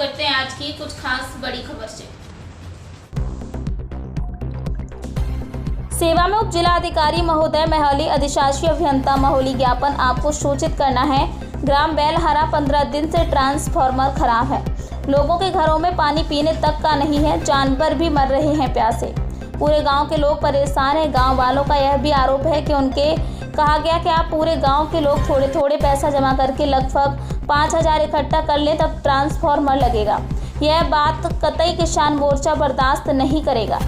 करते हैं आज की कुछ खास बड़ी खबर से। सेवा में उप जिलाधिकारी महोदय महौली, अधिशासी अभियंता महौली। ज्ञापन आपको सूचित करना है, ग्राम बेलहरा 15 दिन से ट्रांसफार्मर खराब है। लोगों के घरों में पानी पीने तक का नहीं है, जानवर भी मर रहे हैं प्यासे। पूरे गांव के लोग परेशान हैं। गांव वालों का यह भी आरोप है कि उनके कहा गया कि आप पूरे गांव के लोग थोड़े थोड़े पैसा जमा करके लगभग 5000 इकट्ठा कर लें तब ट्रांसफार्मर लगेगा। यह बात कतई किसान मोर्चा बर्दाश्त नहीं करेगा।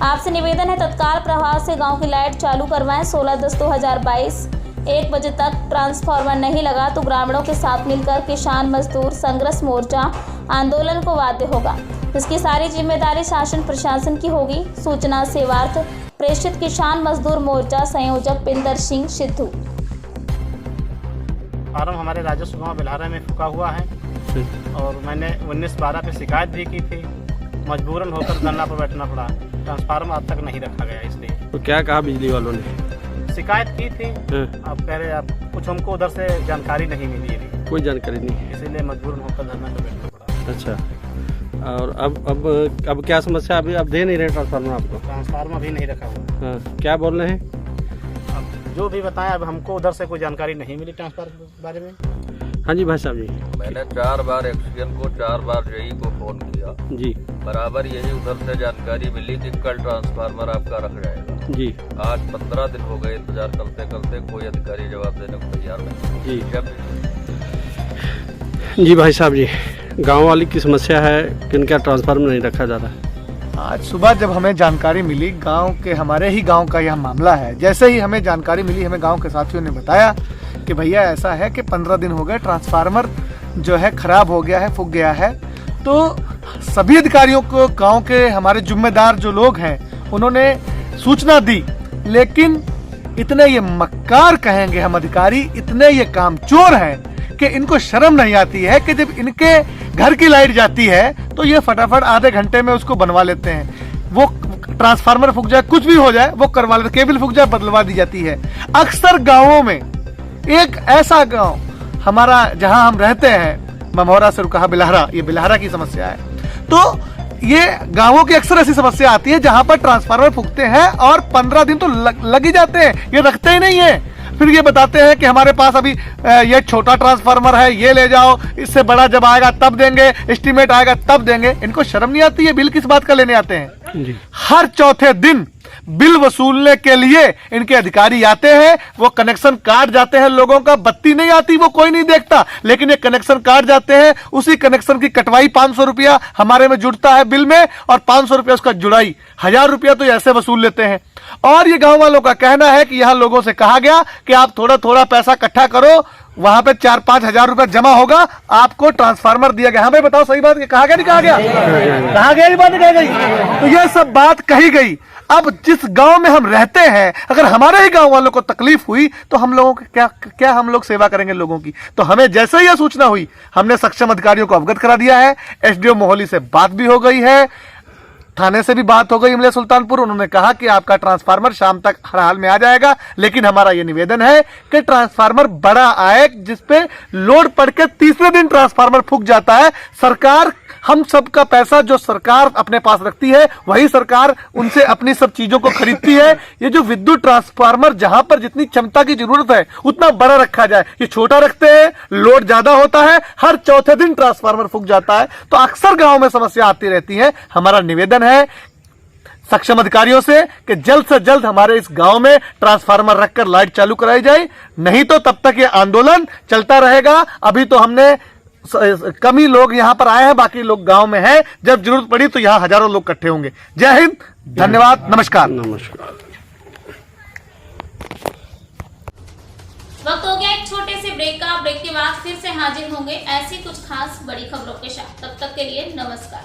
आपसे निवेदन है, तत्काल प्रभाव से गांव की लाइट चालू करवाएं। 16/10/2022 1 बजे तक ट्रांसफार्मर नहीं लगा तो ग्रामीणों के साथ मिलकर किसान मजदूर संघर्ष मोर्चा आंदोलन को वाद्य होगा। इसकी सारी जिम्मेदारी शासन प्रशासन की होगी। सूचना सेवार्थ प्रेषित किसान मजदूर मोर्चा संयोजक पिंदर सिंह सिद्धू। फार्म हमारे राजस्व गाँव बेलहरा में फूका हुआ है और मैंने 19/12 पे शिकायत भी की थी। मजबूरन होकर धरना पर बैठना पड़ा। ट्रांसफार्मर आज तक नहीं रखा गया, इसलिए। तो क्या कहा बिजली वालों ने? शिकायत की थी, आप कह रहे आप कुछ हमको उधर से जानकारी नहीं मिली है। कोई जानकारी नहीं, इसीलिए मजबूरन होकर धरना पर बैठना पड़ा। अच्छा, और अब क्या समस्या? अभी आप दे नहीं रहे ट्रांसफार्मर आपको? ट्रांसफार्मर भी नहीं रखा हुआ। हाँ, क्या बोल रहे हैं? अब जो भी बताएं, अब हमको उधर से कोई जानकारी नहीं मिली ट्रांसफार्मर के बारे में। हाँ जी भाई साहब जी। मैंने 4 बार एक्सीएम को 4 बार जेई को फोन किया जी, बराबर यही उधर से जानकारी मिली कि कल ट्रांसफार्मर आपका रख जाएगा जी। आज 15 दिन हो गए इंतजार करते करते, कोई अधिकारी जवाब देने को तैयार नहीं जी। जब जी भाई साहब जी, गांव वाली की समस्या है कि इनका ट्रांसफार्मर नहीं रखा जा रहा। आज सुबह जब हमें जानकारी मिली, गांव के हमारे ही गांव का यह मामला है, जैसे ही हमें जानकारी मिली, हमें गांव के साथियों ने बताया कि भैया ऐसा है कि 15 दिन हो गए, ट्रांसफार्मर जो है खराब हो गया है, फूक गया है। तो सभी अधिकारियों को, गांव के हमारे जिम्मेदार जो लोग हैं, उन्होंने सूचना दी, लेकिन इतने ये मक्कार कहेंगे हम अधिकारी, इतने ये कामचोर हैं कि इनको शर्म नहीं आती है कि जब इनके घर की लाइट जाती है तो ये फटाफट आधे घंटे में उसको बनवा लेते हैं। वो ट्रांसफार्मर फूक जाए, कुछ भी हो जाए, वो करवा लेते, केबल फूक जाए, बदलवा दी जाती है। अक्सर गाँवों में एक ऐसा गांव हमारा जहां हम रहते हैं, ममौरा से कहा बेलहरा, ये बेलहरा की समस्या है। तो ये गांवों की अक्सर ऐसी समस्या आती है जहां पर ट्रांसफार्मर फूकते हैं और 15 दिन तो लग ही जाते हैं, ये रखते ही नहीं है। फिर ये बताते हैं कि हमारे पास अभी ये छोटा ट्रांसफार्मर है, ये ले जाओ, इससे बड़ा जब आएगा तब देंगे, एस्टीमेट आएगा तब देंगे। इनको शर्म नहीं आती है? बिल किस बात का लेने आते हैं? हर चौथे दिन बिल वसूलने के लिए इनके अधिकारी आते हैं। वो कनेक्शन काट जाते हैं लोगों का, बत्ती नहीं आती, वो कोई नहीं देखता, लेकिन ये कनेक्शन काट जाते हैं। उसी कनेक्शन की कटवाई 500 रुपया हमारे में जुड़ता है बिल में, और 500 रुपया उसका जुड़ाई, 1000 रुपया तो ऐसे वसूल लेते हैं। और ये गांव वालों का कहना है कि यहाँ लोगों से कहा गया कि आप थोड़ा थोड़ा पैसा इकट्ठा करो, वहां पे 4-5 हजार रुपया जमा होगा, आपको ट्रांसफार्मर दिया गया। हाँ भाई बताओ, सही बात कहा गया नहीं कहा गया? कहा गया, ये बात नहीं कही गई। तो ये सब बात कही गई। अब जिस गांव में हम रहते हैं, अगर हमारे ही गांव वालों को तकलीफ हुई तो हम लोगों को क्या हम लोग सेवा करेंगे लोगों की? तो हमें जैसे ही यह सूचना हुई, हमने सक्षम अधिकारियों को अवगत करा दिया है। एसडीओ मोहली से बात भी हो गई है, थाने से भी बात हो गई इमले सुल्तानपुर। उन्होंने कहा कि आपका ट्रांसफार्मर शाम तक हर हाल में आ जाएगा, लेकिन हमारा यह निवेदन है कि ट्रांसफार्मर बड़ा आए, जिसपे लोड पड़ के तीसरे दिन ट्रांसफार्मर फूक जाता है। सरकार, हम सब का पैसा जो सरकार अपने पास रखती है, वही सरकार उनसे अपनी सब चीजों को खरीदती है। ये जो विद्युत ट्रांसफार्मर जहां पर जितनी क्षमता की जरूरत है उतना बड़ा रखा जाए, ये छोटा रखते हैं, लोड ज्यादा होता है, हर चौथे दिन ट्रांसफार्मर फूक जाता है। तो अक्सर गांव में समस्या आती रहती है। हमारा निवेदन है सक्षम अधिकारियों से कि जल्द से जल्द हमारे इस गांव में ट्रांसफार्मर रखकर लाइट चालू कराई जाए, नहीं तो तब तक ये आंदोलन चलता रहेगा। अभी तो हमने कम ही लोग यहाँ पर आए हैं, बाकी लोग गांव में हैं। जब जरूरत पड़ी तो यहाँ हजारों लोग इकट्ठे होंगे। जय हिंद, धन्यवाद, नमस्कार। वक्त हो गया एक छोटे से ब्रेक का। ब्रेक के बाद फिर से हाजिर होंगे ऐसी कुछ खास बड़ी खबरों के साथ। तब तक के लिए नमस्कार।